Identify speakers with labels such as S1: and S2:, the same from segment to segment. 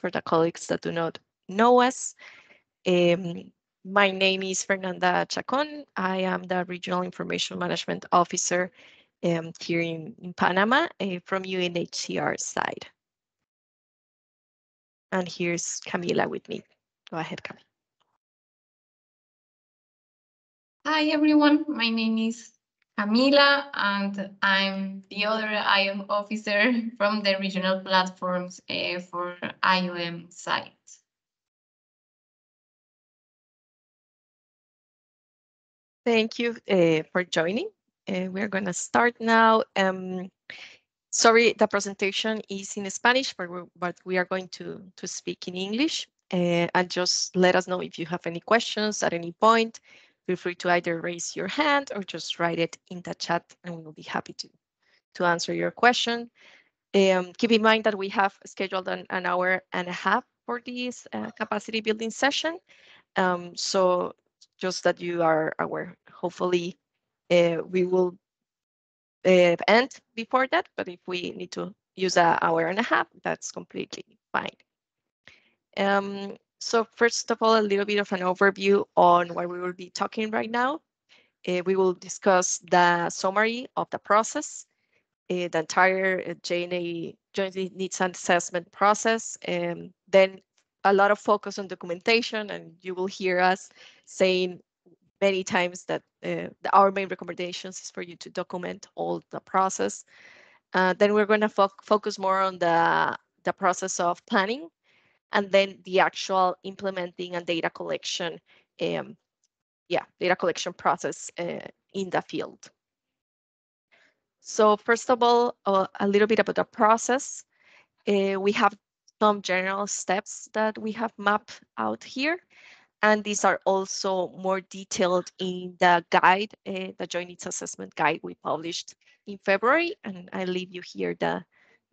S1: for the colleagues that do not know us. My name is Fernanda Chacon. I am the Regional Information Management Officer here in Panama from UNHCR side. And here's Camila with me. Go ahead, Camila.
S2: Hi, everyone. My name is Camila, and I'm the other IOM officer from the regional platforms for IOM site.
S1: Thank you for joining. We're going to start now. Sorry, the presentation is in Spanish, but we are going to speak in English. And just let us know if you have any questions at any point. Feel free to either raise your hand or just write it in the chat, and we will be happy to answer your question. Keep in mind that we have scheduled an hour and a half for this capacity building session. So just that you are aware, hopefully we will end before that, but if we need to use an hour and a half, that's completely fine. So first of all, a little bit of an overview on what we will be talking right now. We will discuss the summary of the process, the entire JNA Joint Needs Assessment process, and then a lot of focus on documentation, and you will hear us saying many times that our main recommendations is for you to document all the process. Then we're going to focus more on the process of planning, and then the actual implementing and data collection, data collection process in the field. So first of all, a little bit about the process. We have some general steps that we have mapped out here. And these are also more detailed in the guide, the Joint Needs Assessment Guide we published in February. And I leave you here the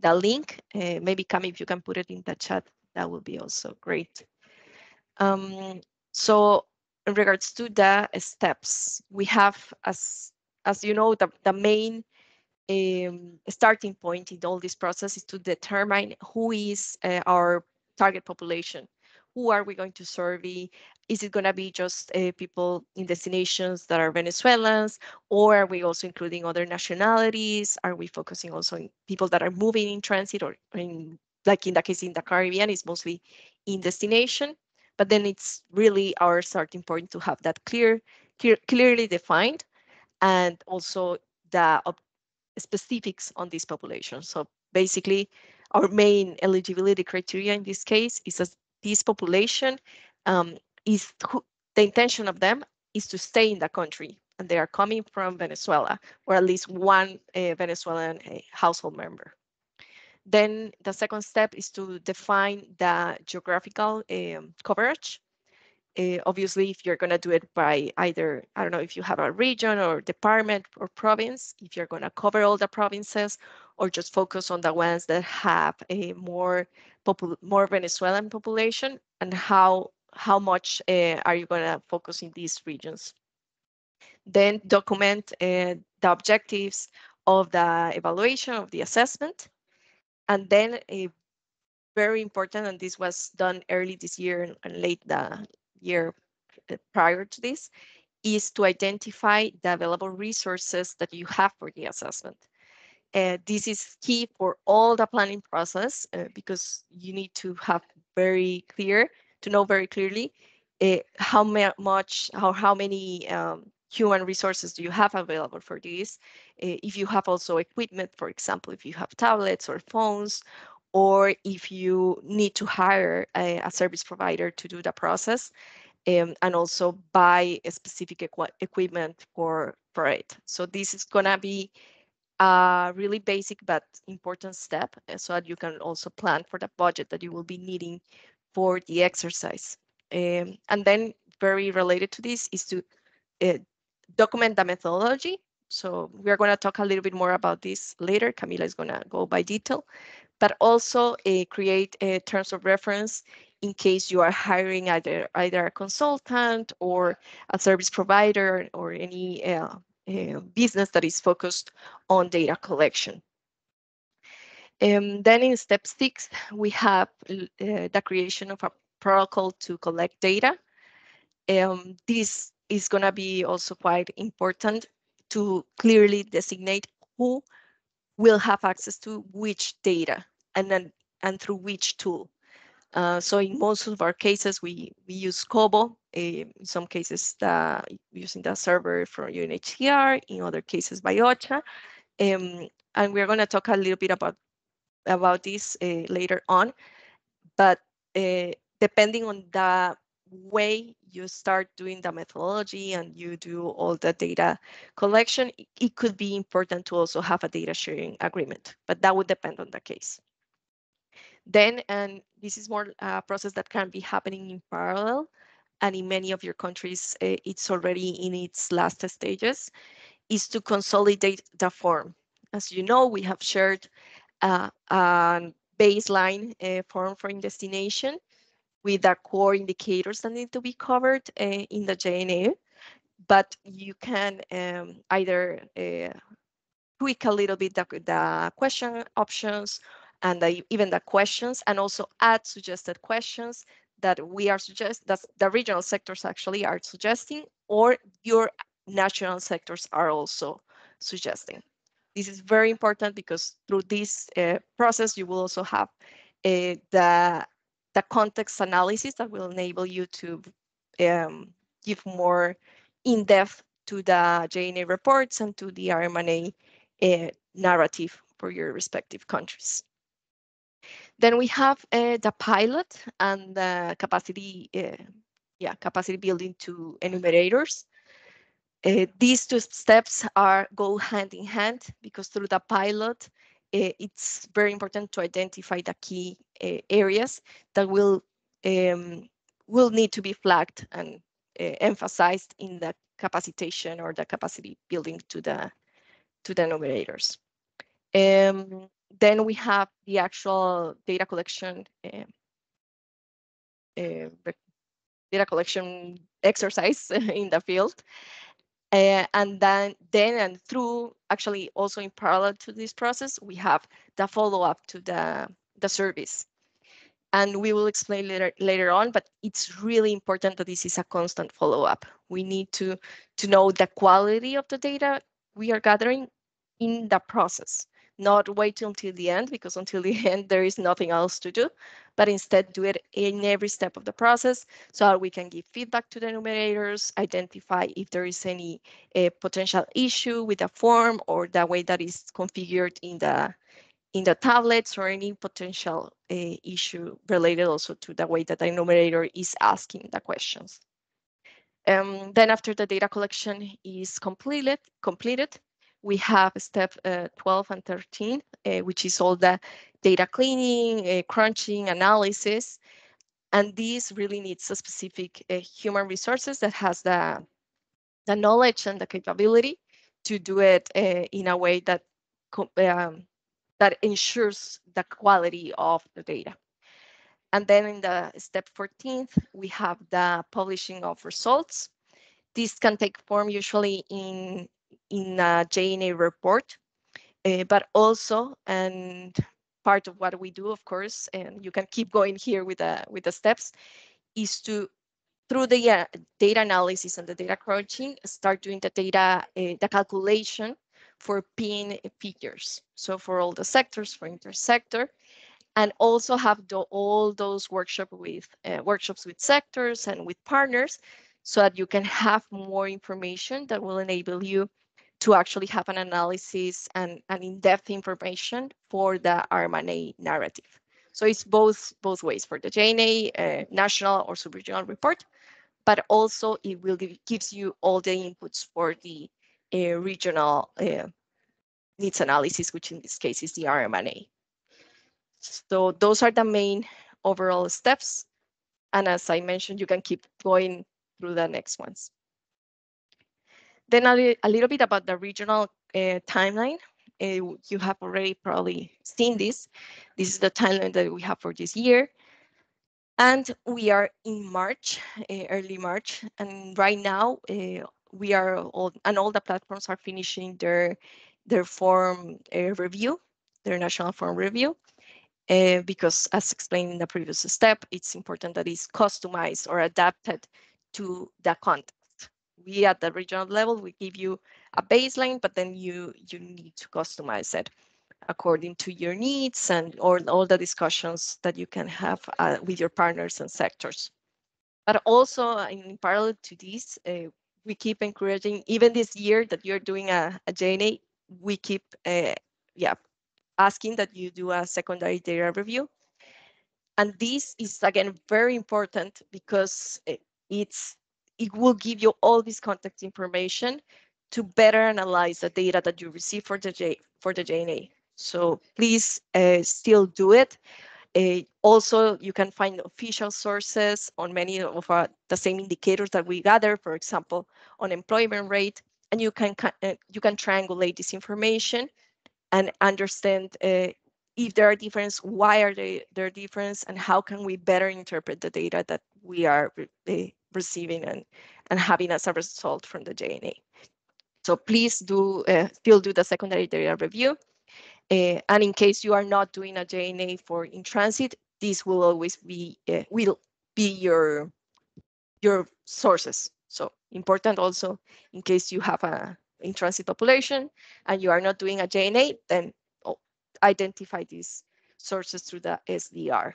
S1: link. Maybe Cami, if you can put it in the chat, that would be also great. So in regards to the steps, we have, as you know, the main starting point in all this process is to determine who is our target population. Who are we going to survey? Is it going to be just people in destinations that are Venezuelans, or are we also including other nationalities? Are we focusing also on people that are moving in transit, or like in the case in the Caribbean, it's mostly in destination? But then it's really our starting point to have that clearly defined, and also the specifics on this population. So basically, our main eligibility criteria in this case is that this population the intention of them is to stay in the country, and they are coming from Venezuela, or at least one Venezuelan household member. Then the second step is to define the geographical coverage. Obviously, if you're going to do it by either, I don't know, if you have a region or department or province, if you're going to cover all the provinces, or just focus on the ones that have a more Venezuelan population, and how much are you going to focus in these regions. Then document the objectives of the evaluation of the assessment. And then very important, and this was done early this year and late the year prior to this, is to identify the available resources that you have for the assessment. This is key for all the planning process because you need to have to know very clearly how many human resources do you have available for this. If you have also equipment, for example, if you have tablets or phones, or if you need to hire a service provider to do the process, and also buy a specific equipment for it. So this is gonna be a really basic but important step so that you can also plan for the budget that you will be needing for the exercise. And then very related to this is to document the methodology. So we're going to talk a little bit more about this later. Camila is going to go by detail, but also create terms of reference in case you are hiring either a consultant or a service provider or any business that is focused on data collection. Then in step 6, we have the creation of a protocol to collect data. This is going to be also quite important to clearly designate who will have access to which data and through which tool. So in most of our cases, we use Kobo. In some cases, using the server from UNHCR. In other cases, by OCHA. And we're going to talk a little bit about this later on. But depending on the way you start doing the methodology and you do all the data collection, it could be important to also have a data sharing agreement, but that would depend on the case. Then, and this is more a process that can be happening in parallel, and in many of your countries, it's already in its last stages, is to consolidate the form. As you know, we have shared a baseline form for destination with the core indicators that need to be covered in the JNA, but you can either tweak a little bit the question options and even the questions, and also add suggested questions that we are that the regional sectors actually are suggesting, or your national sectors are also suggesting. This is very important because through this process, you will also have the context analysis that will enable you to give more in-depth to the JNA reports and to the RMNA narrative for your respective countries. Then we have the pilot and the capacity building to enumerators. These two steps go hand in hand because through the pilot, it's very important to identify the key areas that will need to be flagged and emphasized in the capacitation or the capacity building to the enumerators. Then we have the actual data collection exercise in the field. And then and through, actually also in parallel to this process, we have the follow-up to the service. And we will explain later on, but it's really important that this is a constant follow-up. We need to know the quality of the data we are gathering in the process, not wait until the end, because until the end there is nothing else to do, but instead do it in every step of the process so that we can give feedback to the enumerators, identify if there is any potential issue with the form or the way that is configured in the tablets, or any potential issue related also to the way that the enumerator is asking the questions. Then after the data collection is completed, we have step 12 and 13, which is all the data cleaning, crunching, analysis. And this really needs a specific human resources that has the knowledge and the capability to do it in a way that that ensures the quality of the data. And then in the step 14th, we have the publishing of results. This can take form usually in a JNA report, but also, and part of what we do, of course, and you can keep going here with the steps, is to, through the data analysis and the data crunching, start doing the data, the calculation for PIN figures. So for all the sectors, for intersector, and also have all those workshops with sectors and with partners, so that you can have more information that will enable you to actually have an analysis and an in-depth information for the RMNA narrative. So it's both ways for the JNA national or sub-regional report, but also it will gives you all the inputs for the regional needs analysis, which in this case is the RMNA. So those are the main overall steps. And as I mentioned, you can keep going through the next ones. Then a little bit about the regional timeline. You have already probably seen this. This is the timeline that we have for this year. And we are in March, early March. And right now, we are all the platforms are finishing their form review. their national form review. Because as explained in the previous step, it's important that it's customized or adapted to the context. We at the regional level, we give you a baseline, but then you need to customize it according to your needs and all the discussions that you can have with your partners and sectors. But also in parallel to this, we keep encouraging, even this year that you're doing a JNA, we keep asking that you do a secondary data review. And this is, again, very important because it will give you all this context information to better analyze the data that you receive for the JNA. So please still do it. Also, you can find official sources on many of the same indicators that we gather, for example, unemployment rate, and you can triangulate this information and understand if there are differences, why are there different, and how can we better interpret the data that we are receiving and having as a result from the JNA. So please do still do the secondary data review. And in case you are not doing a JNA for in transit, this will always be your sources. So important also in case you have a in transit population and you are not doing a JNA, then identify these sources through the SDR.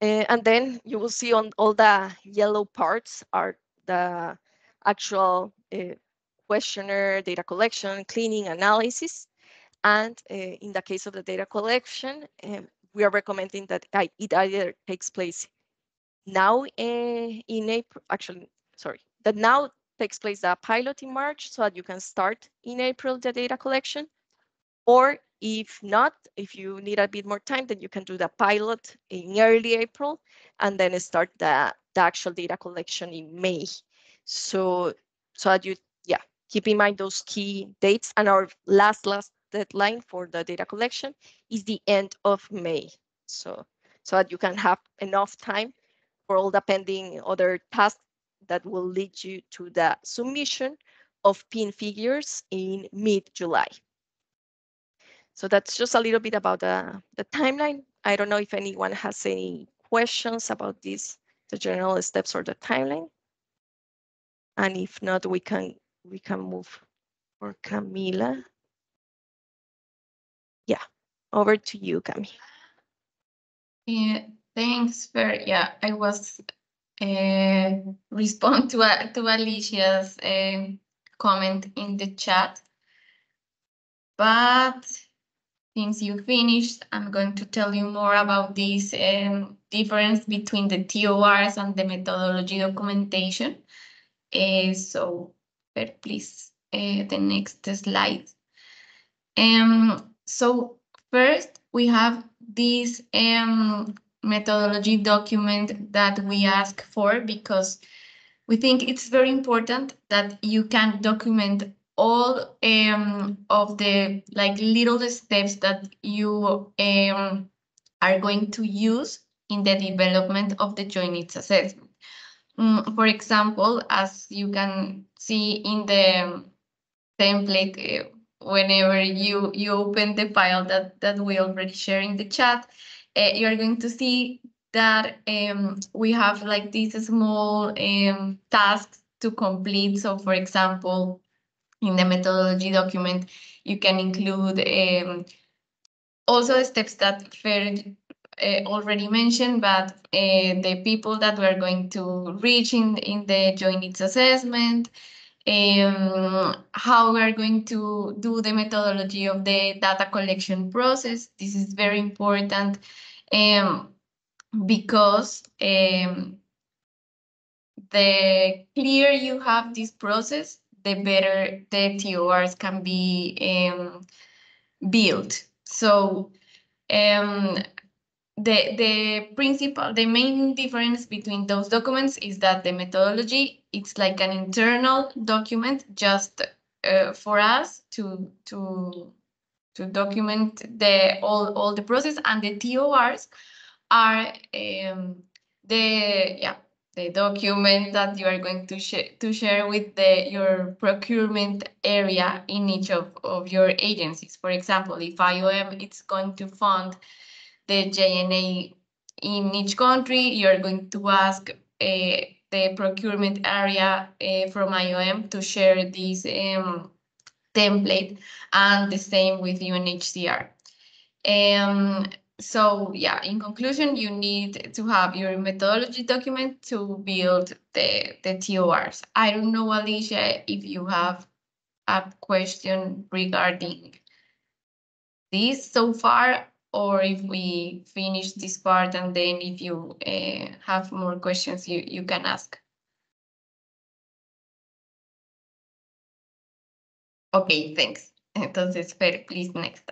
S1: And then you will see on all the yellow parts are the actual questionnaire, data collection, cleaning, analysis. And in the case of the data collection, we are recommending that it either takes place now in April, actually, sorry, that now takes place the pilot in March so that you can start in April the data collection. Or if not, if you need a bit more time, then you can do the pilot in early April and then start the actual data collection in May. So that you, keep in mind those key dates. And our last deadline for the data collection is the end of May. So that you can have enough time for all the pending other tasks that will lead you to the submission of PIN figures in mid-July. So that's just a little bit about the timeline. I don't know if anyone has any questions about this, the general steps or the timeline. And if not, we can move for Camila. Yeah, over to you, Camila.
S2: Yeah, thanks for, I was respond to Alicia's comment in the chat. But since you finished, I'm going to tell you more about this difference between the TORs and the methodology documentation. So, please, the next slide. So first, we have this methodology document that we ask for because we think it's very important that you can document all of the little steps that you are going to use in the development of the joint needs assessment. For example, as you can see in the template, whenever you open the file that we already share in the chat, you're going to see that we have these small tasks to complete. So for example, in the methodology document, you can include also the steps that Fer already mentioned, but the people that we're going to reach in the joint needs assessment, how we're going to do the methodology of the data collection process. This is very important because the clearer you have this process, the better the TORs can be built. So the main difference between those documents is that the methodology, it's like an internal document just for us to document all the process, and the TORs are the document that you are going to share with your procurement area in each of your agencies. For example, if IOM it's going to fund the JNA in each country, you're going to ask the procurement area from IOM to share this template, and the same with UNHCR. So yeah, in conclusion, you need to have your methodology document to build the TORs. I don't know, Alicia, if you have a question regarding this so far, or if we finish this part and then if you have more questions, you can ask. Okay, thanks. Entonces, Fer, please, next.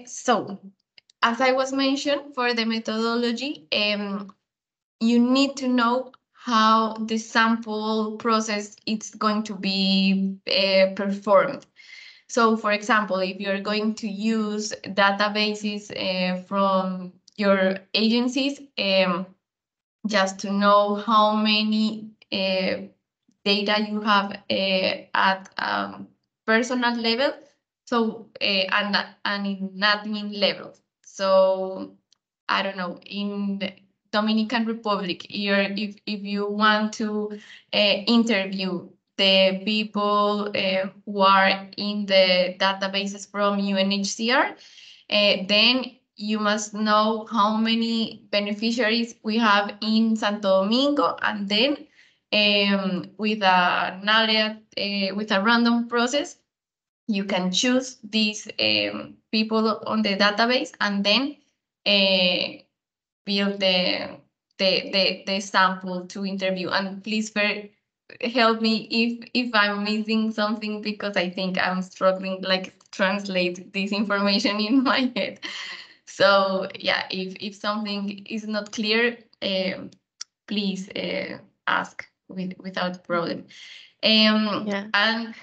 S2: So, as I was mentioned, for the methodology, you need to know how the sample process is going to be performed. So, for example, if you're going to use databases from your agencies, just to know how many data you have at personal level, so and in admin level. So I don't know, in the Dominican Republic, if you want to interview the people who are in the databases from UNHCR, then you must know how many beneficiaries we have in Santo Domingo, and then with with a random process, you can choose these people on the database, and then build the sample to interview. And please help me if I'm missing something, because I think I'm struggling like translate this information in my head. So yeah, if something is not clear, please ask without problem.
S1: Yeah.
S2: And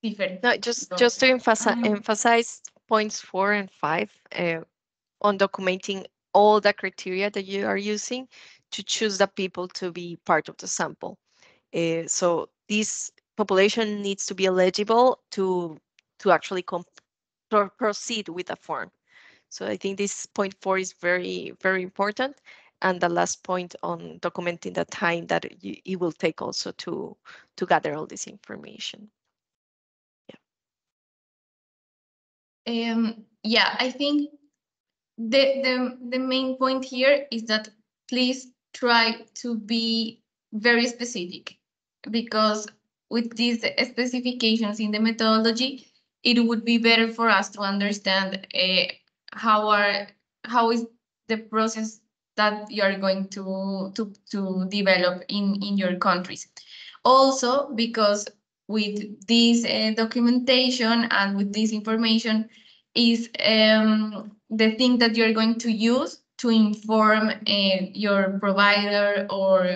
S2: different.
S1: No, just to emphasize points 4 and 5 on documenting all the criteria that you are using to choose the people to be part of the sample. So this population needs to be eligible to actually proceed with the form. So I think this point 4 is very, very important. And the last point on documenting the time that it will take also to gather all this information.
S2: Yeah, I think the main point here is that please try to be very specific, because with these specifications in the methodology, it would be better for us to understand how is the process that you are going to develop in your countries. Also, because with this documentation and with this information is the thing that you're going to use to inform your provider or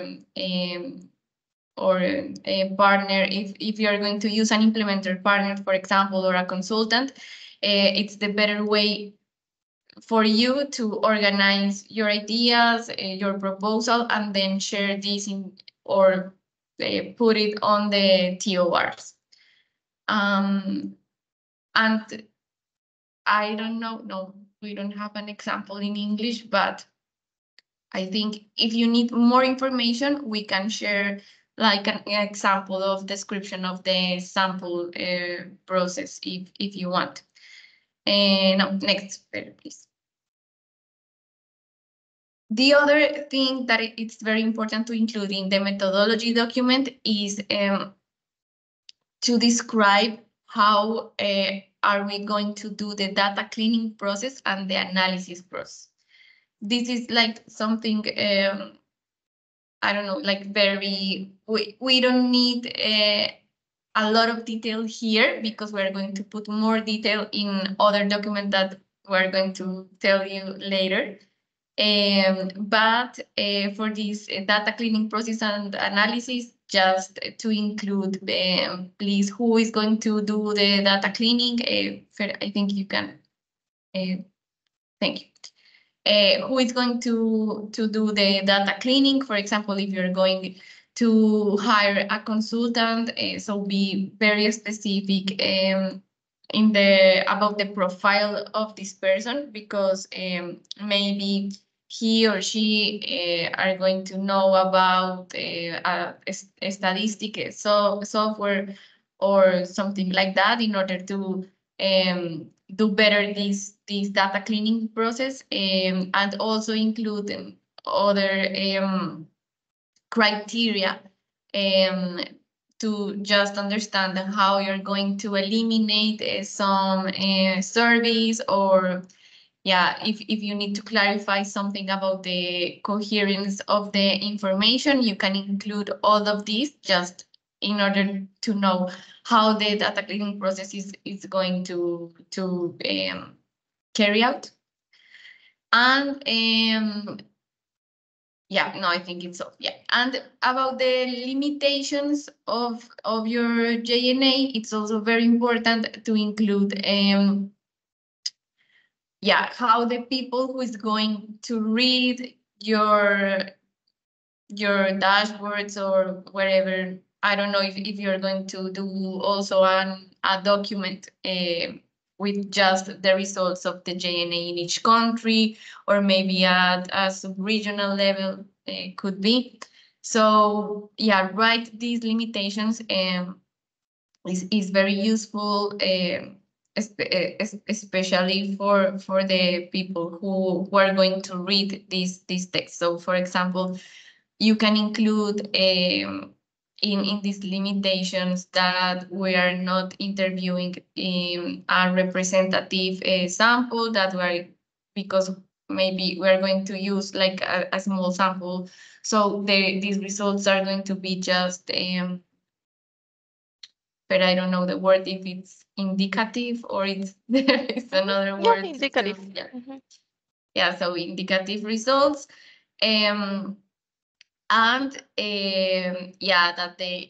S2: a partner. If you're going to use an implementer partner, for example, or a consultant, it's the better way for you to organize your ideas, your proposal, and then share this in or put it on the TORs. And I don't know, no, we don't have an example in English, but I think if you need more information, we can share like an example of description of the sample process if you want. And next, please. The other thing that it's very important to include in the methodology document is to describe how are we going to do the data cleaning process and the analysis process. This is like something, I don't know, like we don't need a lot of detail here, because we're going to put more detail in other document that we're going to tell you later. But for this data cleaning process and analysis, just to include, please, who is going to do the data cleaning? I think you can. Thank you. who is going to do the data cleaning. For example, if you're going to hire a consultant, so be very specific in the about the profile of this person, because maybe he or she are going to know about a statistic software or something like that, in order to do better this data cleaning process, and also include other criteria um, to just understand how you're going to eliminate some surveys, or yeah, if you need to clarify something about the coherence of the information, you can include all of these, just in order to know how the data cleaning process is going to carry out. And yeah, no, I think it's so. Yeah, and about the limitations of your JNA, it's also very important to include yeah, how the people who is going to read your dashboards or wherever. I don't know if you're going to do also a document with just the results of the JNA in each country, or maybe at a sub-regional level, could be. So yeah, write these limitations is very useful, especially for the people who are going to read this text. So for example, you can include in these limitations that we are not interviewing a representative sample, that we're, because maybe we're going to use like a small sample, so these results are going to be just but I don't know the word, if it's indicative or it's there is another
S1: Yeah,
S2: word to,
S1: indicative.
S2: yeah.
S1: Mhm.
S2: Yeah, so indicative results. Um, and yeah, that the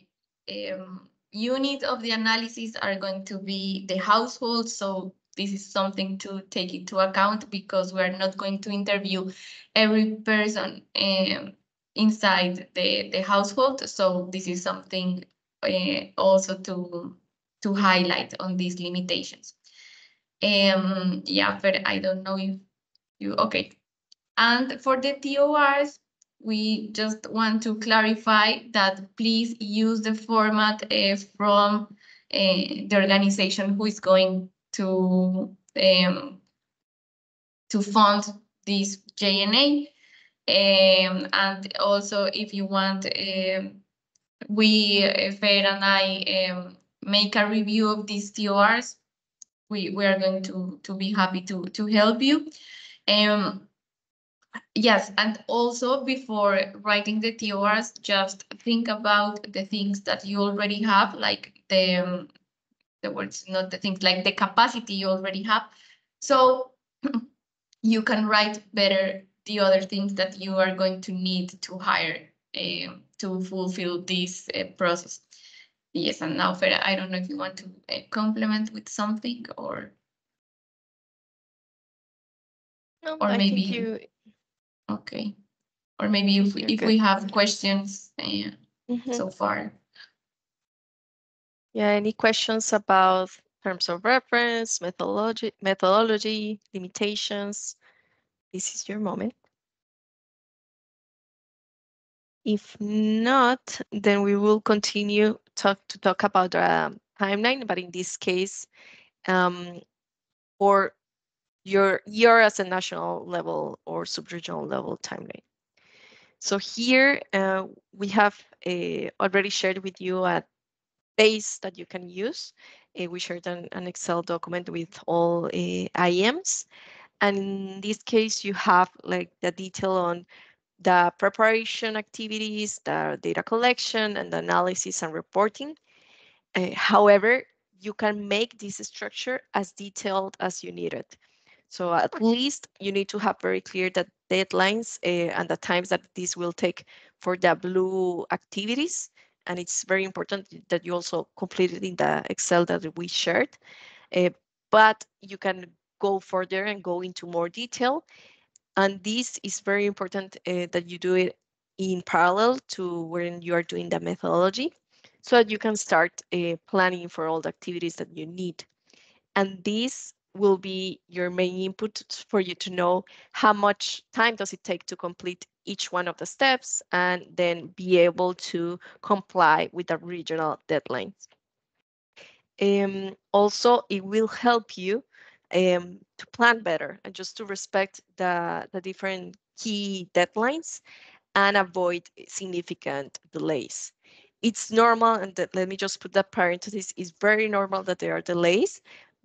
S2: unit of the analysis are going to be the household. So this is something to take into account, because we're not going to interview every person inside the household. So this is something also to highlight on these limitations. Yeah, but I don't know if you, okay. And for the TORs, we just want to clarify that please use the format from the organization who is going to fund this JNA. And also, if you want, we, Fer and I, make a review of these TORs. We are going to be happy to help you. Yes, and also before writing the TORs, just think about the things that you already have, like the words, not the things, like the capacity you already have. So you can write better the other things that you are going to need to hire to fulfill this process. Yes, and now, Fera, I don't know if you want to complement with something,
S1: No,
S2: or
S1: I think
S2: maybe, okay, or maybe
S1: you're
S2: if
S1: good.
S2: we have questions
S1: Mhm.
S2: so far.
S1: Yeah, any questions about terms of reference, methodology, limitations? This is your moment. If not, then we will continue to talk about the timeline, but in this case, um, for your year as a national level or sub-regional level timeline. So here we have already shared with you a base that you can use. We shared an Excel document with all IEMs. And in this case, you have like the detail on the preparation activities, the data collection and the analysis and reporting. However, you can make this structure as detailed as you need it. So at least you need to have very clear the deadlines and the times that this will take for the blue activities. And it's very important that you also complete it in the Excel that we shared. Uh, but you can go further and go into more detail. And this is very important that you do it in parallel to when you are doing the methodology so that you can start planning for all the activities that you need. And this will be your main input for you to know how much time does it take to complete each one of the steps and then be able to comply with the regional deadlines. Also, it will help you to plan better and just to respect the different key deadlines and avoid significant delays. It's normal, and let me just put that parenthesis, it's very normal that there are delays,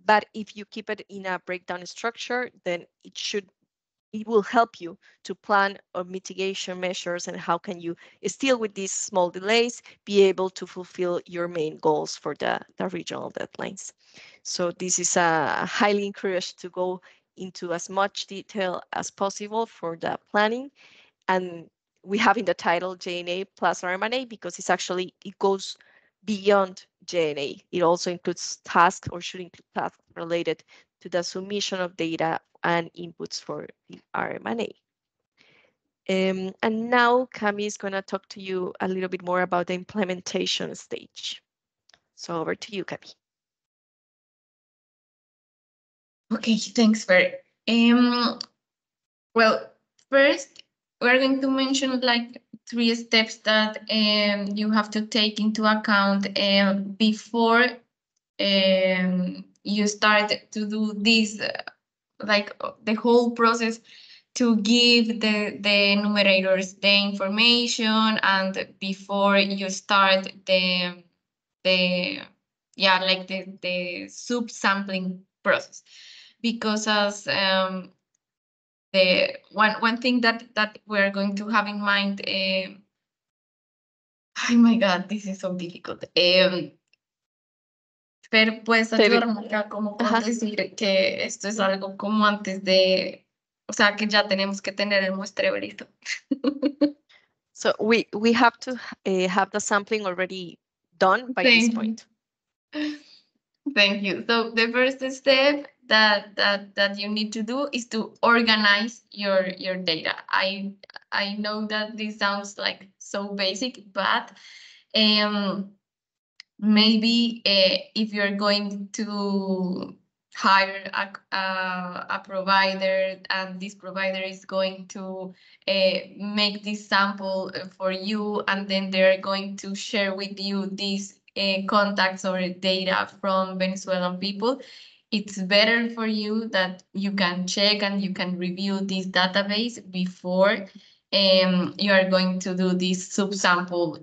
S1: but if you keep it in a breakdown structure, then it will help you to plan mitigation measures and how can you still with these small delays be able to fulfill your main goals for the regional deadlines. So this is highly encouraged to go into as much detail as possible for the planning. And we have in the title JNA plus RMNA because it goes beyond JNA. It also includes tasks or should include tasks related to the submission of data and inputs for the RMNA. And now Cami is going to talk to you a little bit more about the implementation stage. So over to you, Cami.
S2: Okay, thanks, Fer. Well, first, we're going to mention like 3 steps that you have to take into account before you start to do this, the whole process to give the numerators the information and before you start the the subsampling process. Because as the one thing that we're going to have in mind, oh my god, this is so difficult. Pero puedes
S1: Maybe.
S2: ayudarme acá como con decir que esto es algo como antes de, o sea, que ya tenemos que tener el muestreo listo.
S1: So we have to have the sampling already done by this point.
S2: Thank you. So the first step that you need to do is to organize your data. I know that this sounds like so basic, but maybe if you're going to hire a provider and this provider is going to make this sample for you and then they're going to share with you these contacts or data from Venezuelan people, it's better for you that you can check and you can review this database before you are going to do this subsample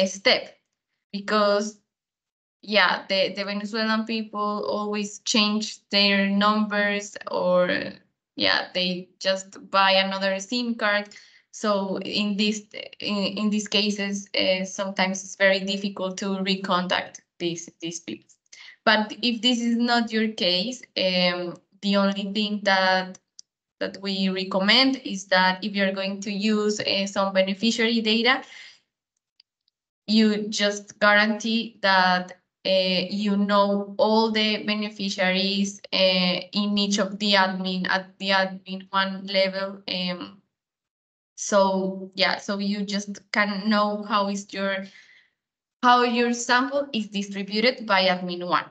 S2: step. Because the Venezuelan people always change their numbers, or they just buy another SIM card. So in these cases, sometimes it's very difficult to recontact these people. But if this is not your case, the only thing that we recommend is that if you're going to use some beneficiary data, you just guarantee that you know all the beneficiaries in each of the admin at the admin one level. So you just can know how your sample is distributed by admin one.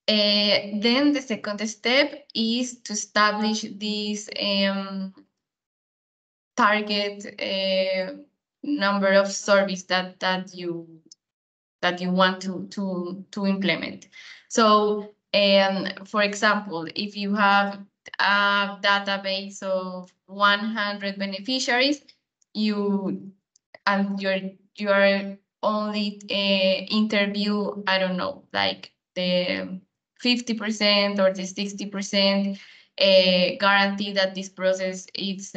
S2: Then the second step is to establish this target number of service that you want to implement. So, for example, if you have a database of 100 beneficiaries, you are only interview, I don't know, like the 50% or the 60% guarantee that this process is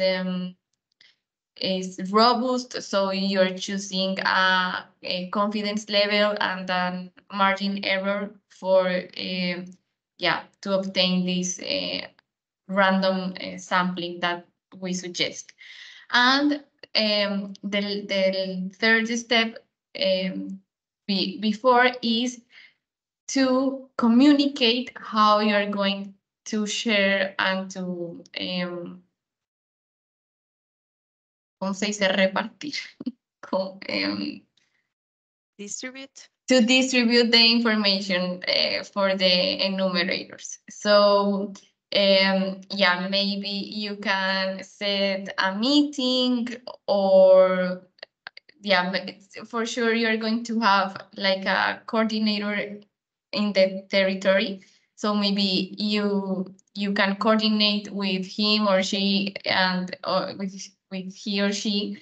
S2: robust, so you're choosing a confidence level and a margin error for to obtain this random sampling that we suggest. And the third step before is to communicate how you're going to share and to ¿cómo se dice repartir?
S1: Distribute.
S2: To distribute the information for the enumerators. So yeah, maybe you can set a meeting, or yeah, for sure you're going to have like a coordinator in the territory. So maybe you can coordinate with him or she, and or with he or she,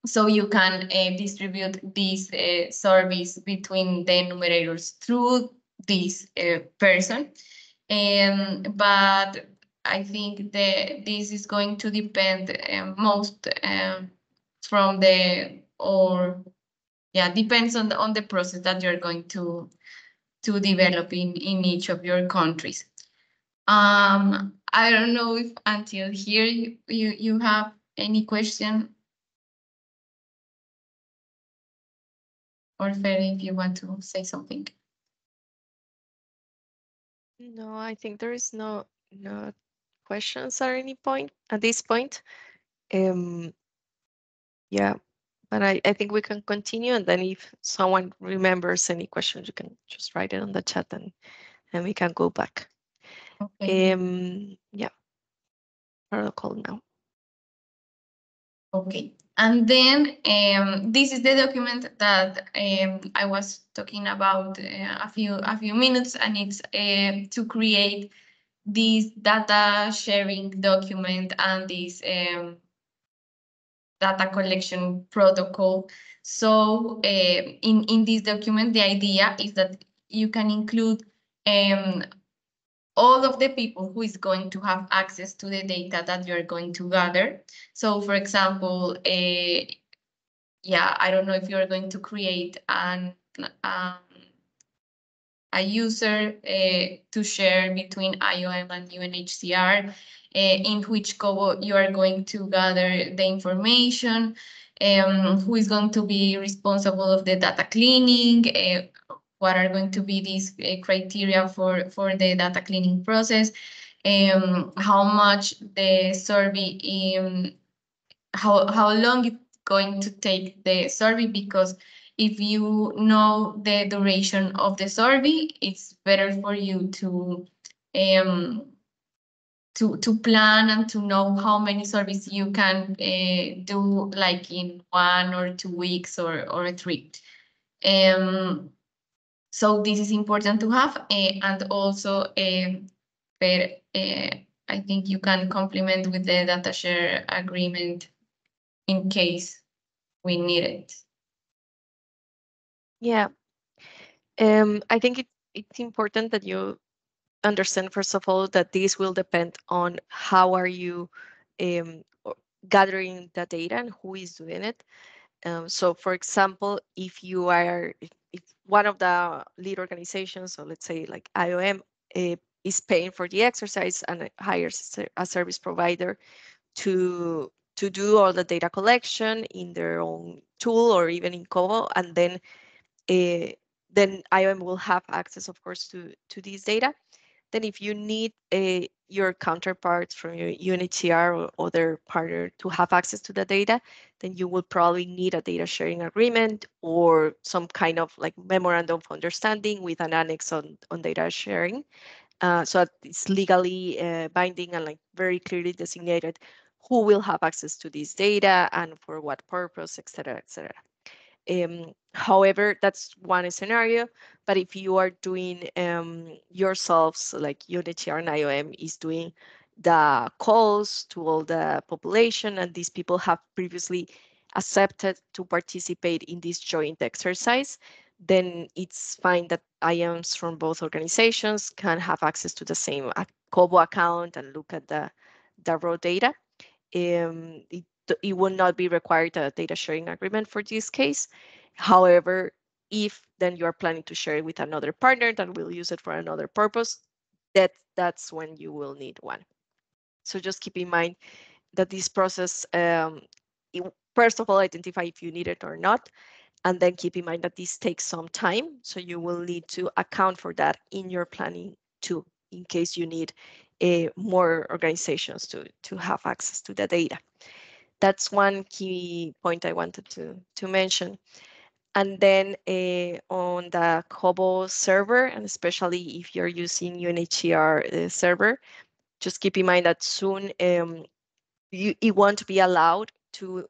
S2: so you can distribute this service between the enumerators through this person. But I think that this is going to depend most from the, or yeah, depends on the process that you're going to develop in each of your countries. I don't know if until here you have any question, or Ferry, if you want to say something.
S1: No, I think there is no questions at any point at this point. Yeah, but I think we can continue, and then if someone remembers any questions, you can just write it on the chat, and we can go back.
S2: Okay.
S1: Yeah, protocol now.
S2: Okay. And then this is the document that I was talking about a few minutes, and it's to create this data sharing document and this data collection protocol. So in this document, the idea is that you can include all of the people who is going to have access to the data that you're going to gather. So for example, yeah, I don't know if you're going to create um, a user to share between IOM and UNHCR, in which Kobo you are going to gather the information, who is going to be responsible of the data cleaning, what are going to be these criteria for the data cleaning process, how much the survey, how long it's going to take the survey, because if you know the duration of the survey, it's better for you um, to plan and to know how many surveys you can do, like in 1 or 2 weeks or 3. So this is important to have, and also I think you can complement with the data share agreement in case we need it.
S1: Yeah, I think it's important that you understand, first of all, that this will depend on how are you gathering the data and who is doing it. So for example, if you are, if one of the lead organizations, so let's say like IOM, is paying for the exercise and hires a service provider to do all the data collection in their own tool or even in Kobo, and uh, then IOM will have access, of course, to this data. Then if you need your counterparts from your UNHCR or other partner to have access to the data, then you will probably need a data sharing agreement or some kind of like memorandum of understanding with an annex on data sharing. So that it's legally binding and like very clearly designated who will have access to this data and for what purpose, et cetera, et cetera. However, that's one scenario. But if you are doing yourselves, like UNHCR and IOM is doing the calls to all the population, and these people have previously accepted to participate in this joint exercise, then it's fine that IAMs from both organizations can have access to the same Kobo account and look at the raw data. It will not be required a data sharing agreement for this case. However, if then you're planning to share it with another partner that will use it for another purpose, that's when you will need one. So just keep in mind that this process, first of all, identify if you need it or not, and then keep in mind that this takes some time. So you will need to account for that in your planning too, in case you need more organizations to have access to the data. That's one key point I wanted to mention. And then on the Kobo server, and especially if you're using UNHCR server, just keep in mind that soon you won't be allowed to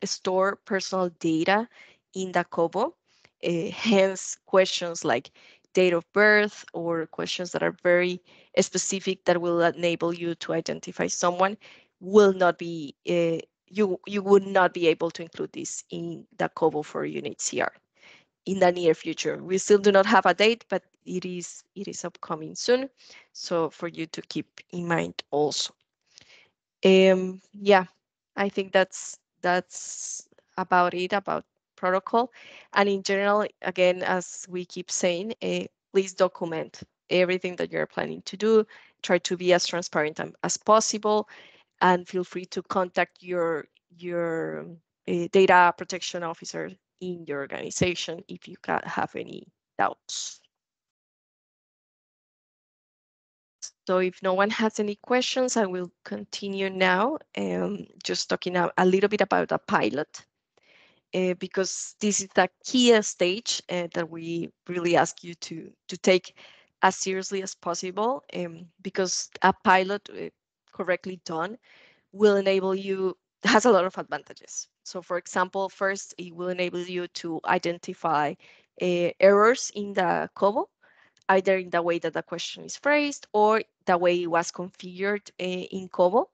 S1: store personal data in the Kobo. Hence, questions like date of birth or questions that are very specific that will enable you to identify someone will not be, you would not be able to include this in the Kobo for UNHCR in the near future. We still do not have a date, but it is upcoming soon. So for you to keep in mind also. Yeah, I think that's about it about protocol. And in general, again, as we keep saying, please document everything that you're planning to do. Try to be as transparent as possible, and feel free to contact your data protection officer in your organization if you have any doubts. So if no one has any questions, I will continue now, just talking a little bit about the pilot, because this is the key stage that we really ask you to take as seriously as possible, because a pilot correctly done will enable you, has a lot of advantages. So for example, first, it will enable you to identify errors in the Kobo, either in the way that the question is phrased or the way it was configured in Kobo.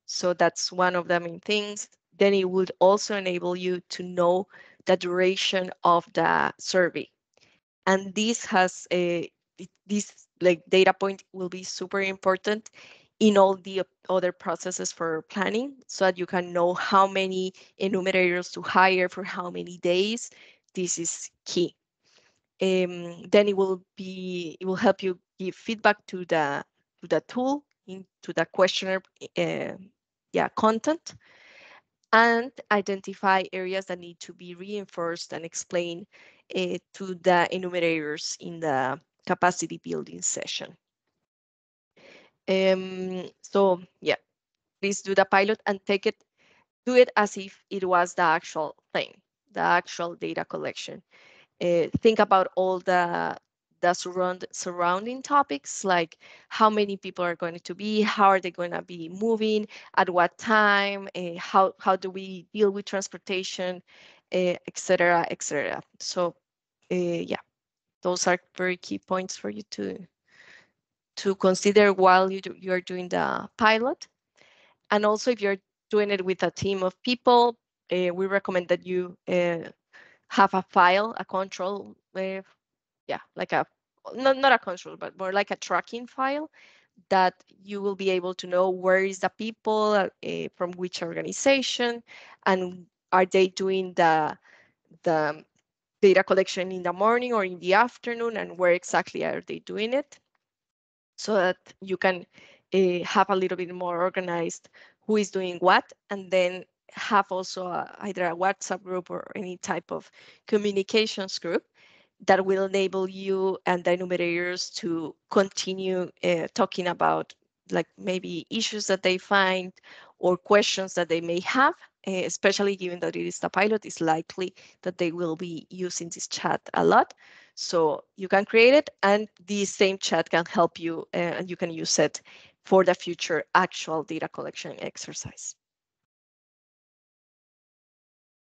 S1: So that's one of the main things. Then it would also enable you to know the duration of the survey. And this has this like data point will be super important in all the other processes for planning, so that you can know how many enumerators to hire for how many days. This is key. Then it will help you give feedback to the tool, into the questionnaire yeah, content, and identify areas that need to be reinforced and explained to the enumerators in the capacity building session. So yeah, please do the pilot and do it as if it was the actual thing, the actual data collection. Think about all the surrounding topics, like how many people are going to be, how are they going to be moving, at what time, how do we deal with transportation, etc., etc. So yeah, those are very key points for you to consider while you are doing the pilot. And also, if you're doing it with a team of people, we recommend that you have a file, a control, yeah, like a, not a control, but more like a tracking file, that you will be able to know where is the people, from which organization, and are they doing the data collection in the morning or in the afternoon, and where exactly are they doing it, so that you can have a little bit more organized who is doing what, and then have also either a WhatsApp group or any type of communications group that will enable you and the enumerators to continue talking about, like, maybe issues that they find or questions that they may have, especially given that it is the pilot. It's likely that they will be using this chat a lot. So you can create it, and the same chat can help you, and you can use it for the future actual data collection exercise.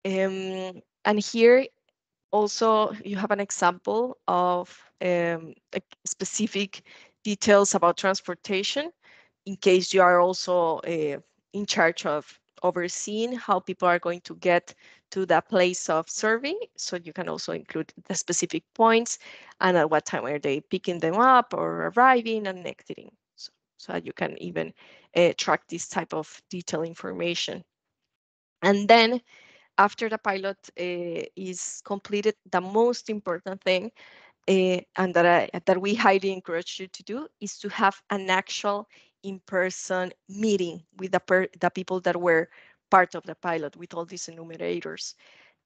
S1: And here also, you have an example of like specific details about transportation, in case you are also in charge of overseeing how people are going to get to the place of serving. So you can also include the specific points and at what time are they picking them up or arriving and exiting. So that you can even track this type of detailed information. And then after the pilot is completed, the most important thing, and that we highly encourage you to do, is to have an actual in-person meeting with the people that were part of the pilot, with all these enumerators.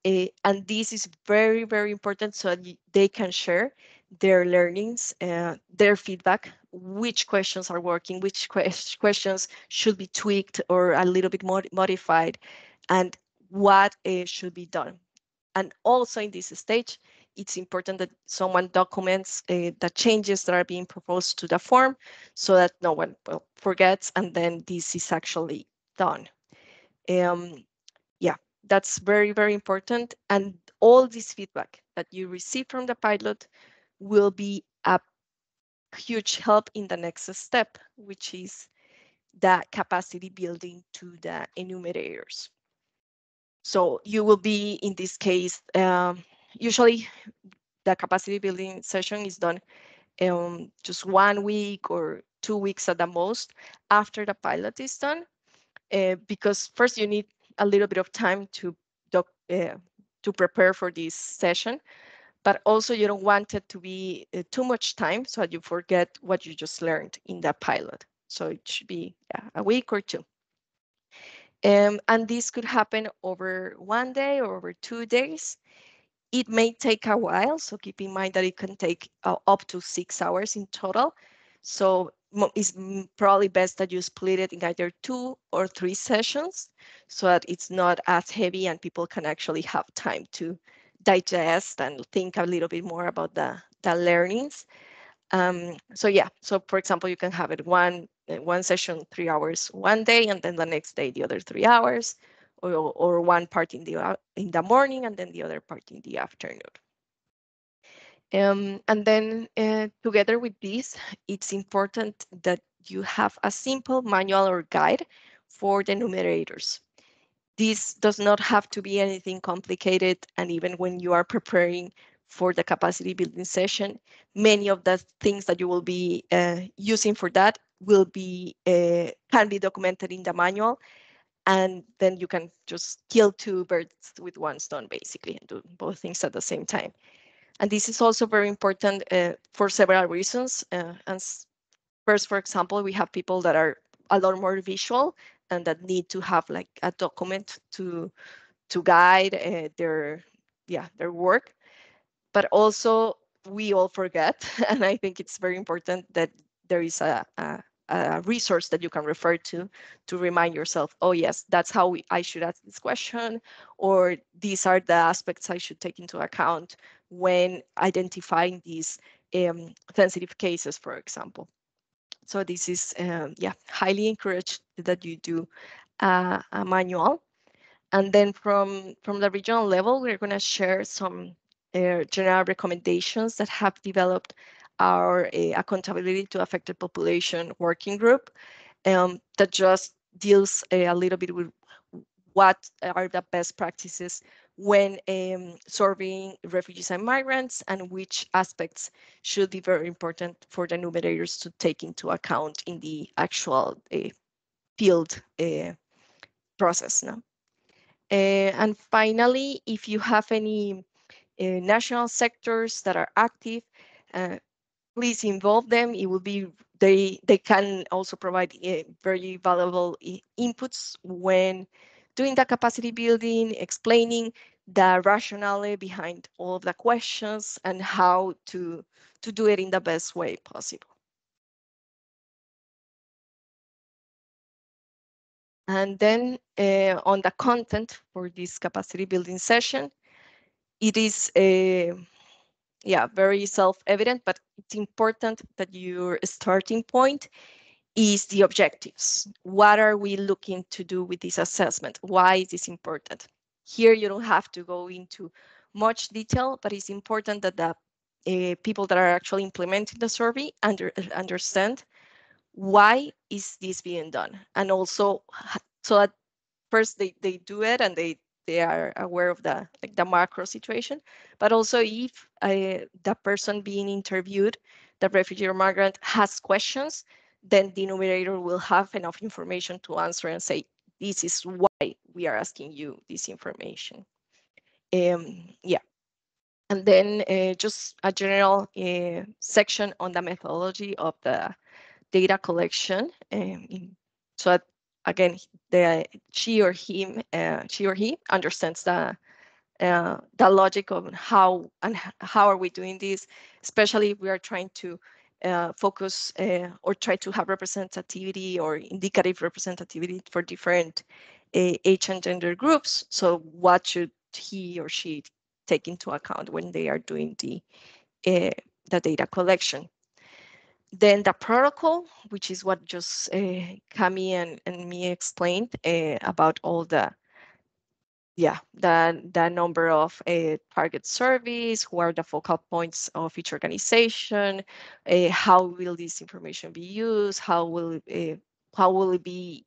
S1: And this is very, very important, so that they can share their learnings, their feedback, which questions are working, which questions should be tweaked or a little bit more modified, and what should be done. And also in this stage, it's important that someone documents the changes that are being proposed to the form so that no one forgets, and then this is actually done. Um, yeah, that's very, very important. And all this feedback that you receive from the pilot will be a huge help in the next step, which is the capacity building to the enumerators. So you will be, in this case, usually the capacity building session is done just 1 week or 2 weeks at the most after the pilot is done, because first you need a little bit of time to prepare for this session, but also you don't want it to be too much time so that you forget what you just learned in the pilot. So it should be a week or two. And this could happen over 1 day or over 2 days. It may take a while, so keep in mind that it can take up to 6 hours in total. So it's probably best that you split it in either 2 or 3 sessions so that it's not as heavy and people can actually have time to digest and think a little bit more about the learnings. So yeah, so for example, you can have it one session 3 hours 1 day, and then the next day the other 3 hours, or one part in the morning and then the other part in the afternoon. And then together with this, it's important that you have a simple manual or guide for the numerators. This does not have to be anything complicated, and even when you are preparing for the capacity building session, many of the things that you will be using for that will be can be documented in the manual, and then you can just kill two birds with one stone, basically, and do both things at the same time. And this is also very important for several reasons. First, for example, we have people that are a lot more visual and that need to have like a document to guide their work. But also we all forget, and I think it's very important that there is a resource that you can refer to remind yourself, oh yes, that's how I should ask this question, or these are the aspects I should take into account when identifying these sensitive cases, for example. So this is highly encouraged that you do a manual. And then from the regional level, we're going to share some general recommendations that have developed our accountability to affected population working group, that just deals a little bit with what are the best practices when surveying refugees and migrants, and which aspects should be very important for the enumerators to take into account in the actual field process. No? And finally, if you have any national sectors that are active, uh, please involve them. It will be they can also provide very valuable inputs when doing the capacity building, explaining the rationale behind all of the questions and how to do it in the best way possible. And then on the content for this capacity building session, it is very self-evident, but it's important that your starting point is the objectives. What are we looking to do with this assessment? Why is this important? Here you don't have to go into much detail, but it's important that the people that are actually implementing the survey understand why is this being done, and also so that first they do it and they are aware of the macro situation, but also if the person being interviewed, the refugee or migrant, has questions, then the numerator will have enough information to answer and say, this is why we are asking you this information. Yeah. And then just a general section on the methodology of the data collection. So that, again, she or he understands the logic of how are we doing this, especially if we are trying to focus or try to have representativity or indicative representativity for different age and gender groups. So what should he or she take into account when they are doing the data collection? Then the protocol, which is what just Cami and me explained about all the the number of target surveys, who are the focal points of each organization, how will this information be used, how will it be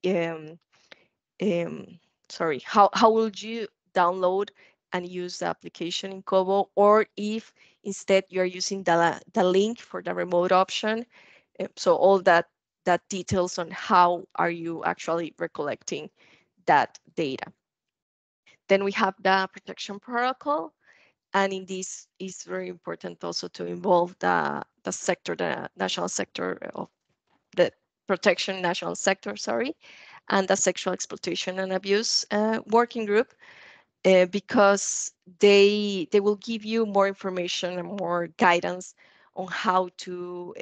S1: sorry, how will you download and use the application in Kobo, or if instead you're using the link for the remote option. So all that details on how are you actually recollecting that data. Then we have the protection protocol, and in this is very important also to involve the sector, the national sector of the protection national sector, sorry, and the sexual exploitation and abuse working group, because they will give you more information and more guidance on how to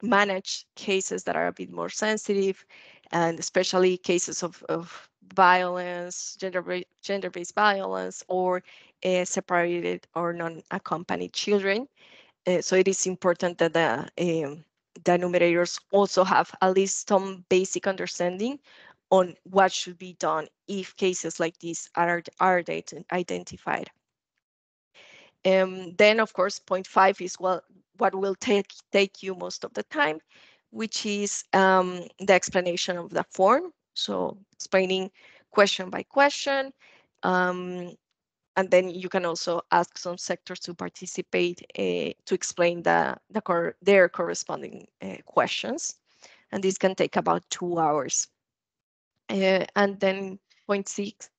S1: manage cases that are a bit more sensitive, and especially cases of violence, gender-based violence, or separated or non-accompanied children. So it is important that the enumerators also have at least some basic understanding on what should be done if cases like this are identified. Then, of course, point 5 is what will take you most of the time, which is the explanation of the form. So explaining question by question. And then you can also ask some sectors to participate to explain their corresponding questions. And this can take about 2 hours. And then point 6,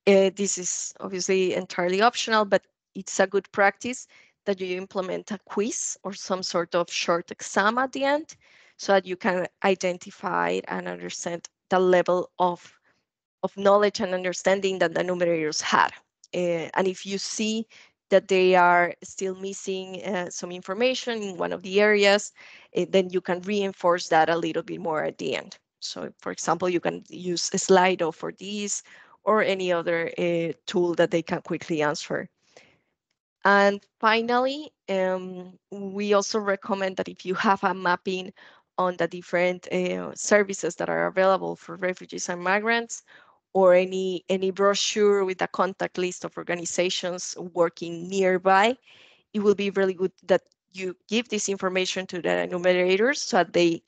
S1: this is obviously entirely optional, but it's a good practice that you implement a quiz or some sort of short exam at the end, so that you can identify and understand the level of knowledge and understanding that the enumerators had. And if you see that they are still missing some information in one of the areas, then you can reinforce that a little bit more at the end. So for example, you can use a Slido for this or any other tool that they can quickly answer. And finally, we also recommend that if you have a mapping on the different services that are available for refugees and migrants, or any brochure with a contact list of organizations working nearby, it will be really good that you give this information to the enumerators so that they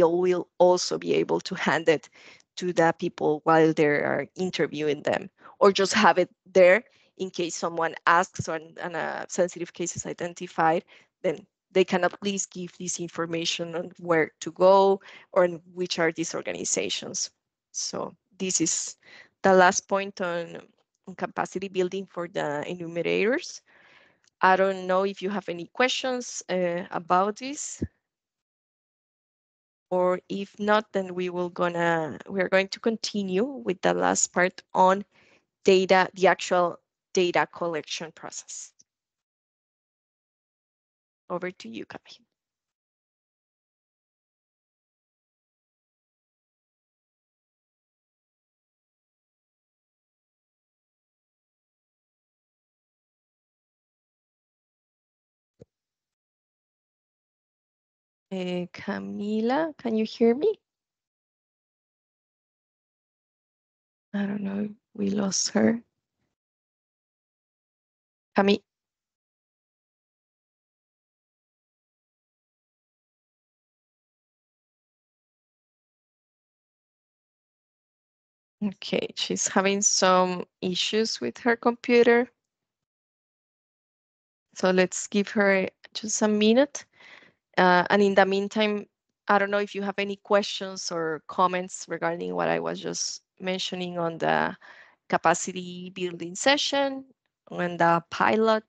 S1: will also be able to hand it to the people while they are interviewing them, or just have it there in case someone asks and a sensitive case is identified, then they can at least give this information on where to go or which are these organizations. So this is the last point on capacity building for the enumerators. I don't know if you have any questions about this, or if not, then we're going to continue with the last part on data, the actual data collection process. Over to you, Cami. Camila, can you hear me? I don't know, we lost her. Cami. Okay, she's having some issues with her computer. So let's give her just a minute. And in the meantime, I don't know if you have any questions or comments regarding what I was just mentioning on the capacity building session, on the pilot.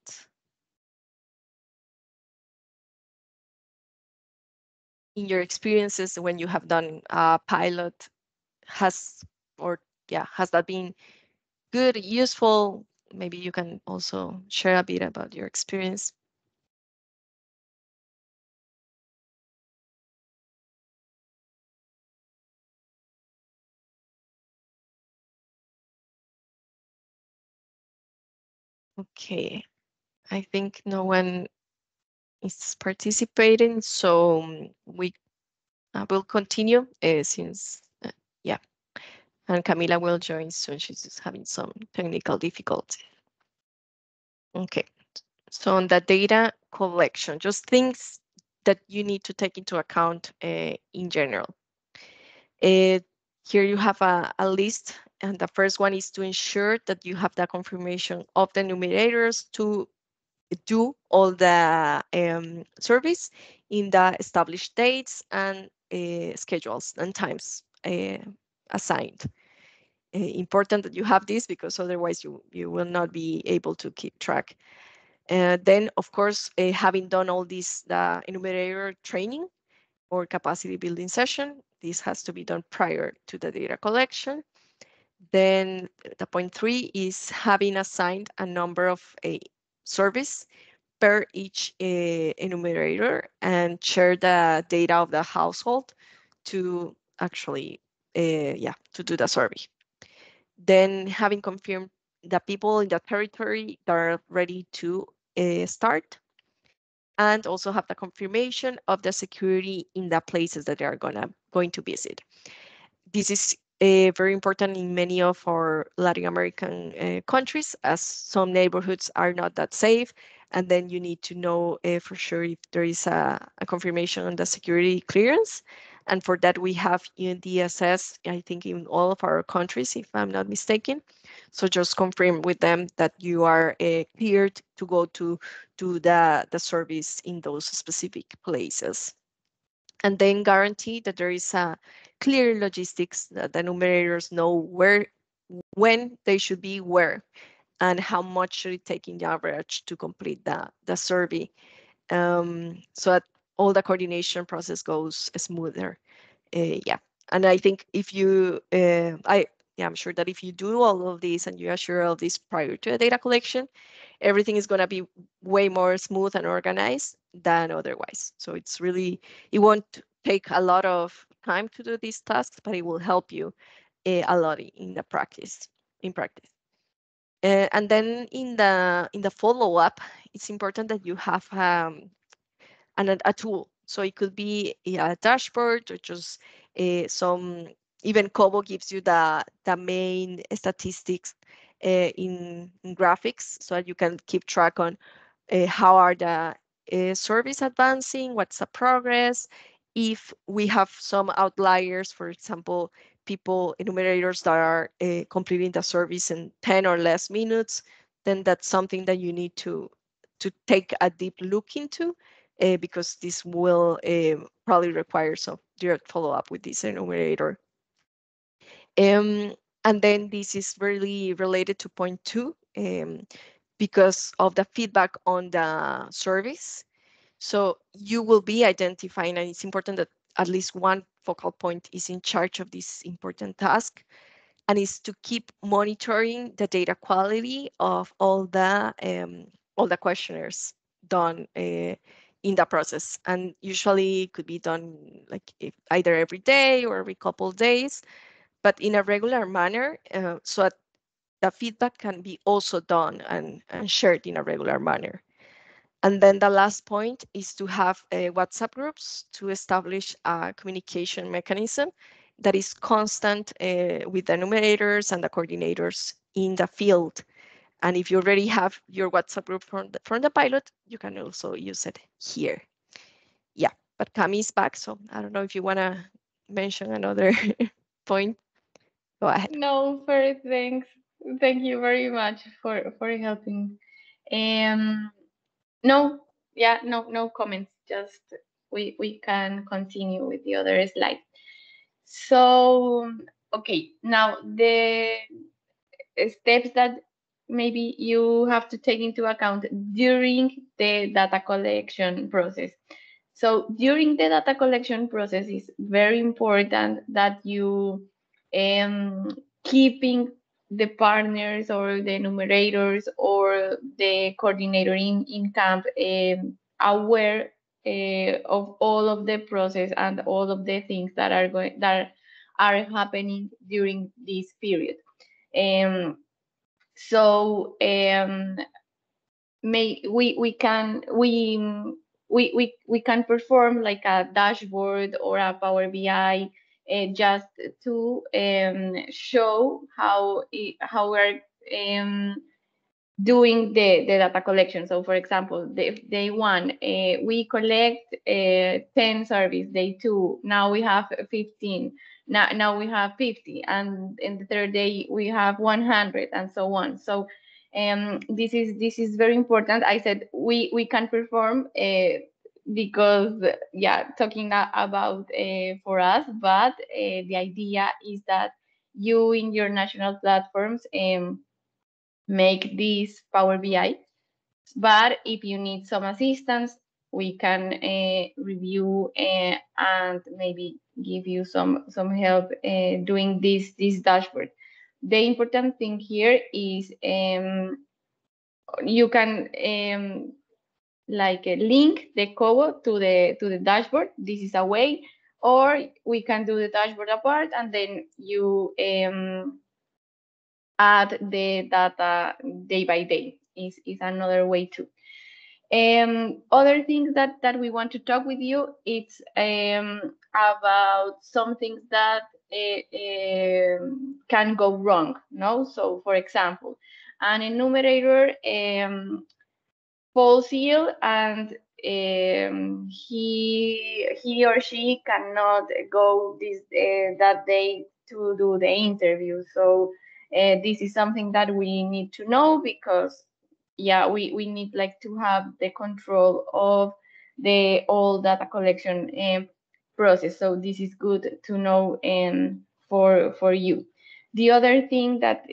S1: In your experiences when you have done a pilot, has that been good, useful? maybe you can also share a bit about your experience. Okay, I think no one is participating, so we will continue since, yeah, and Camila will join soon. She's just having some technical difficulty. Okay, so on the data collection, just things that you need to take into account in general. Uh, Here you have a list, and the first one is to ensure that you have the confirmation of the enumerators to do all the surveys in the established dates and schedules and times assigned. Important that you have this because otherwise you will not be able to keep track. Then, of course, having done all this, the enumerator training or capacity building session, this has to be done prior to the data collection. Then the point 3 is having assigned a number of a service per each enumerator and share the data of the household to actually, to do the survey. Then having confirmed the people in the territory that are ready to start, and also have the confirmation of the security in the places that they are going to visit. This is very important in many of our Latin American countries, as some neighborhoods are not that safe. And then you need to know for sure if there is a confirmation on the security clearance. And for that, we have UNDSS, I think, in all of our countries, if I'm not mistaken. So just confirm with them that you are cleared to go to the service in those specific places. And then guarantee that there is a clear logistics, that the enumerators know where, when they should be where, and how much should it take in the average to complete the survey, so that all the coordination process goes smoother. Yeah, and I think if you, I'm sure that if you do all of this and you are sure of this prior to a data collection, everything is going to be way more smooth and organized than otherwise. So it's really, it won't take a lot of time to do these tasks, but it will help you a lot in the practice, in practice. And then in the follow up, it's important that you have a tool. So it could be a dashboard or just some, even Kobo gives you the main statistics in graphics so that you can keep track on how are the surveys advancing, what's the progress. If we have some outliers, for example, people, enumerators that are completing the service in 10 or less minutes, then that's something that you need to take a deep look into because this will probably require some direct follow-up with this enumerator. And then this is really related to point 2 because of the feedback on the service. So you will be identifying, and it's important that at least one focal point is in charge of this important task, and is to keep monitoring the data quality of all the questionnaires done in the process. And usually it could be done like either every day or every couple of days, but in a regular manner, so that the feedback can be also done and shared in a regular manner. And then the last point is to have WhatsApp groups to establish a communication mechanism that is constant with the enumerators and the coordinators in the field. And if you already have your WhatsApp group from the pilot, you can also use it here. Yeah, but Cami is back, so I don't know if you want to mention another point. Go ahead.
S2: No, first, thanks. Thank you very much for helping. No, yeah, no comments. Just we can continue with the other slide. So, okay, now the steps that maybe you have to take into account during the data collection process. So during the data collection process, it's very important that you keeping the partners or the enumerators or the coordinator in camp aware of all of the process and all of the things that are happening during this period. So we can perform like a dashboard or a Power BI just to show how we're doing the data collection. So for example, day one, we collect 10 surveys. Day two, now we have 15. Now we have 50. And in the third day, we have 100 and so on. So this is very important. I said we can perform because, yeah, talking about for us, but the idea is that you in your national platforms make this Power BI. But if you need some assistance, we can review and maybe give you some help doing this dashboard. The important thing here is you can like link the Kobo to the dashboard. This is a way, or we can do the dashboard apart and then you add the data day by day is another way too. Other things that we want to talk with you, it's about some things that can go wrong. No, so for example, an enumerator falls ill and he or she cannot go that day to do the interview. So this is something that we need to know because, yeah, we need like to have the control of the all data collection process. So this is good to know for you. The other thing that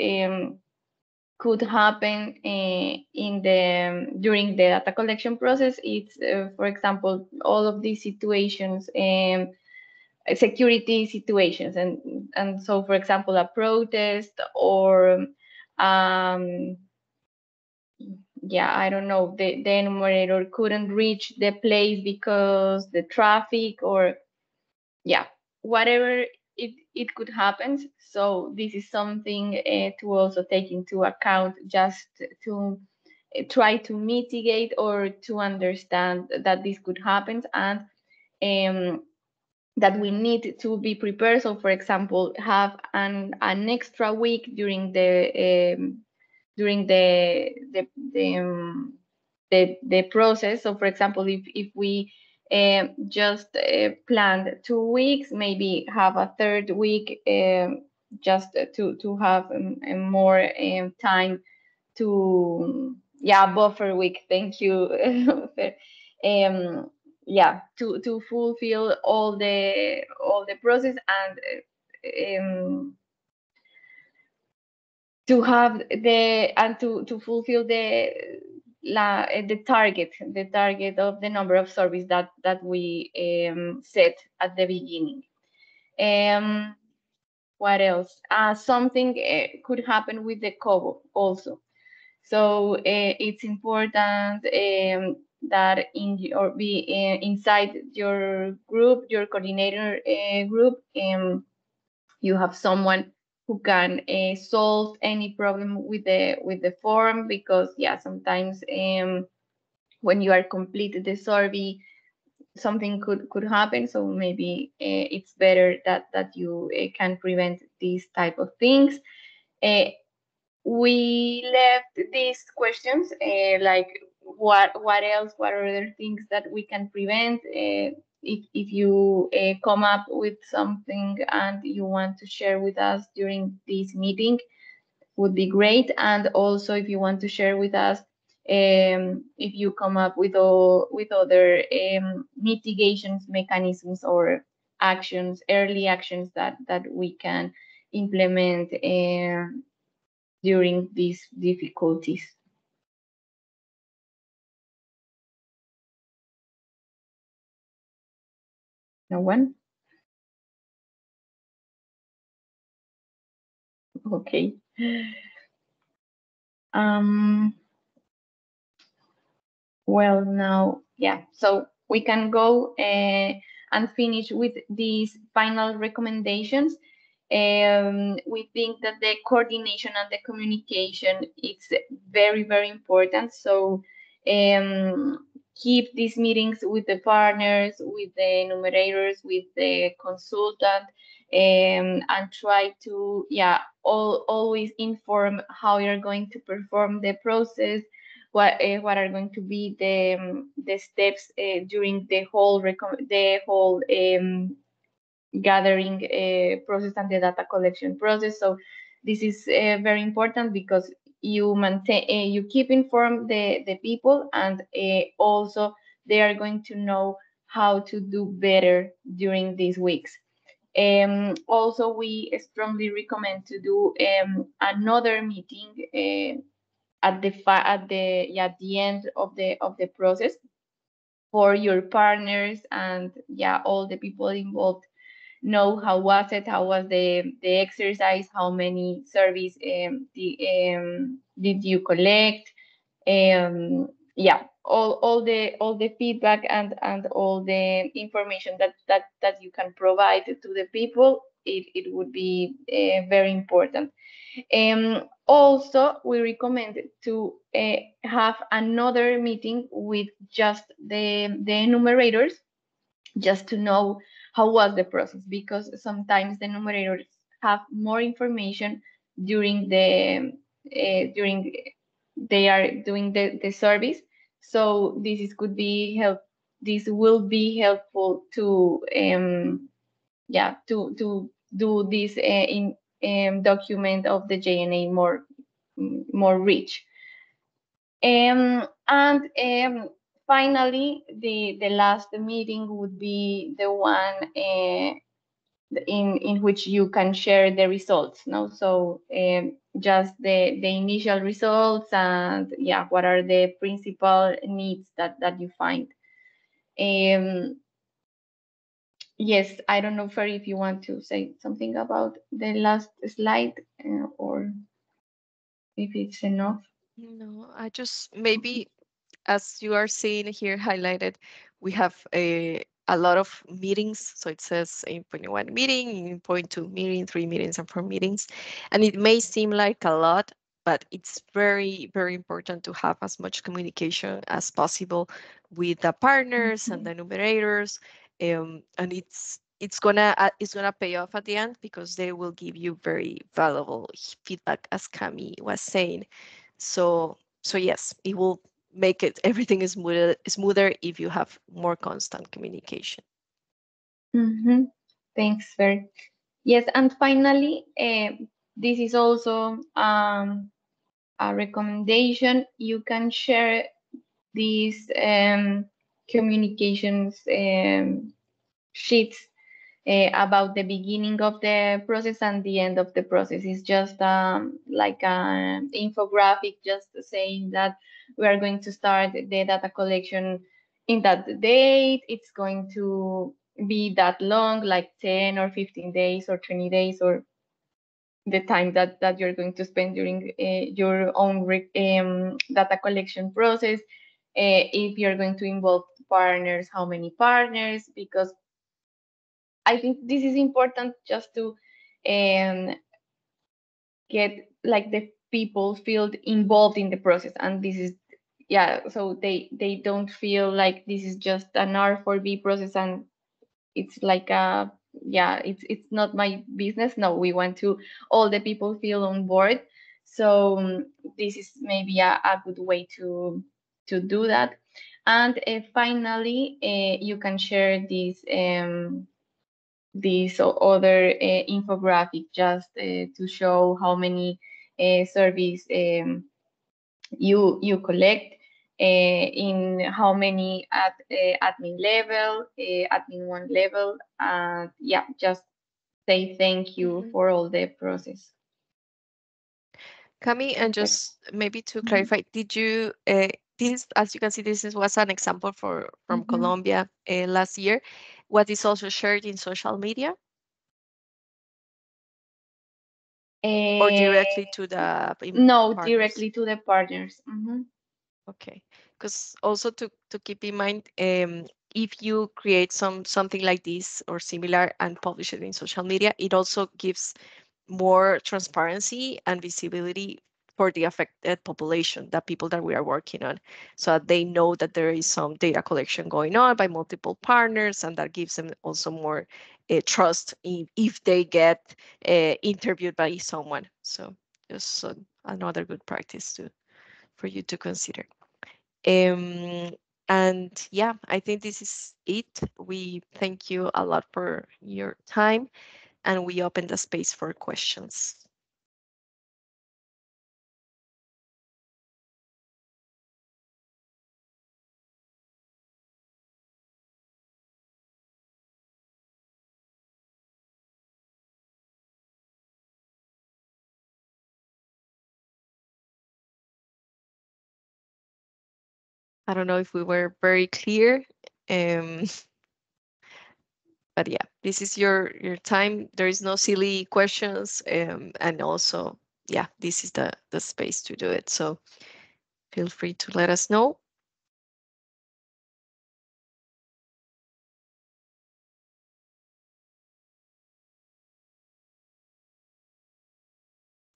S2: could happen in the during the data collection process, it's for example all of these situations, security situations, and so for example a protest or yeah, I don't know, the enumerator couldn't reach the place because the traffic or yeah, whatever it could happen. So this is something to also take into account, just to try to mitigate or to understand that this could happen, and that we need to be prepared. So for example, have an extra week during during the process. So for example, if we just planned 2 weeks, maybe have a third week just to have more time to, yeah, buffer week, thank you. Yeah, to fulfill all the process and to have to fulfill the target of the number of surveys that we set at the beginning. What else? Something could happen with the Kobo also. So it's important that inside your group, your coordinator group, you have someone who can solve any problem with the form, because yeah, sometimes when you are completed the survey, something could happen. So maybe it's better that you can prevent these type of things. We left these questions like what else, what are other things that we can prevent. If you come up with something and you want to share with us during this meeting, would be great. And also if you want to share with us if you come up with other mitigations mechanisms or actions, early actions that we can implement during these difficulties. No one? Okay. Um, well, now, yeah, so we can go and finish with these final recommendations. We think that the coordination and the communication is very, very important. So keep these meetings with the partners, with the enumerators, with the consultant, and try to, yeah, always inform how you're going to perform the process, what are going to be the steps during the whole gathering process and the data collection process. So this is very important because you maintain, you keep informed the people, and also they are going to know how to do better during these weeks. Also, we strongly recommend to do another meeting at the end of the process for your partners, and yeah, all the people involved know how was it, how was the exercise, how many surveys did you collect, yeah, all the feedback and all the information that you can provide to the people. It would be very important. Also, we recommend to have another meeting with just the enumerators, just to know how was the process, because sometimes the enumerators have more information during during they are doing the service. So could be help. This will be helpful to yeah, to do this in document of the JNA more rich. And finally, the last meeting would be the one in which you can share the results. No, so just the initial results, and yeah, what are the principal needs that you find. Um, yes, I don't know, Ferry, if you want to say something about the last slide, or if it's enough.
S1: No, I just maybe, as you are seeing here highlighted, we have a lot of meetings. So it says in point one meeting, in point two meeting, three meetings, and four meetings. And it may seem like a lot, but it's very, very important to have as much communication as possible with the partners and the numerators. And it's gonna pay off at the end, because they will give you very valuable feedback, as Cami was saying. So yes, it will make it everything is smoother if you have more constant communication.
S2: Mm-hmm. Thanks, Fer. Yes, and finally, this is also a recommendation. You can share these communications sheets about the beginning of the process and the end of the process. It's just like an infographic, just saying that we are going to start the data collection in that date. It's going to be that long, like 10 or 15 days or 20 days, or the time that you're going to spend during your own data collection process. If you're going to involve partners, how many partners, because I think this is important just to um, get like the people feel involved in the process, and this is, yeah, so they don't feel like this is just an R4B process and it's like a, yeah, it's not my business. No, we want to all the people feel on board. So this is maybe a good way to do that. And finally, you can share this other infographic, just to show how many surveys you collect, in how many at admin level, admin one level, and yeah, just say thank you
S1: Mhm.
S2: for all the process.
S1: Cami, and
S2: Perfect.
S1: just maybe to
S2: Mhm.
S1: clarify, did you this, as you can see, was an example from
S2: Mhm.
S1: Colombia last year. What is also shared in social media? or
S2: Uh,
S1: directly to the
S2: no,
S1: partners?
S2: directly to the partners. Mhm.
S1: Okay, because also to keep in mind, if you create something like this or similar and publish it in social media, it also gives more transparency and visibility for the affected population, the people that we are working on, so that they know that there is some data collection going on by multiple partners, and that gives them also more trust if they get interviewed by someone. So just another good practice for you to consider. Um, and yeah, I think this is it. We thank you a lot for your time, and we open the space for questions. I don't know if we were very clear, um, but yeah, this is your time. There is no silly questions, and also, yeah, this is the space to do it. So feel free to let us know.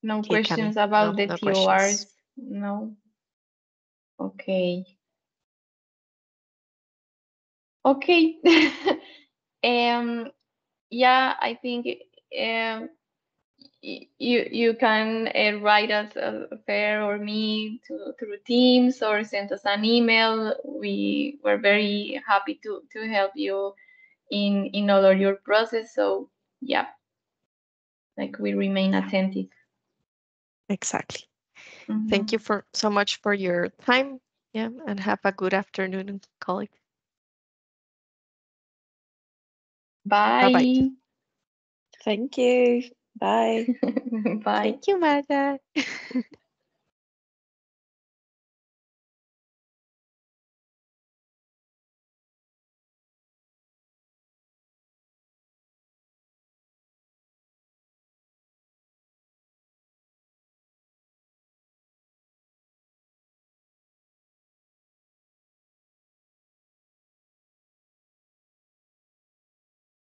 S2: No
S1: Okay,
S2: questions
S1: Cami, no,
S2: about the
S1: no questions.
S2: TORs. No. Okay. Okay. um. Yeah, I think um you can write us a fair or me through Teams or send us an email. We were very happy to help you in all of your process. So yeah, like we remain
S1: Yeah,
S2: attentive.
S1: exactly. Thank you
S2: Mhm.
S1: for so much for your time. Yeah, and have a good afternoon, colleague. Bye bye.
S2: Bye.
S1: Thank you. Bye.
S2: Bye.
S1: Thank you, Mada.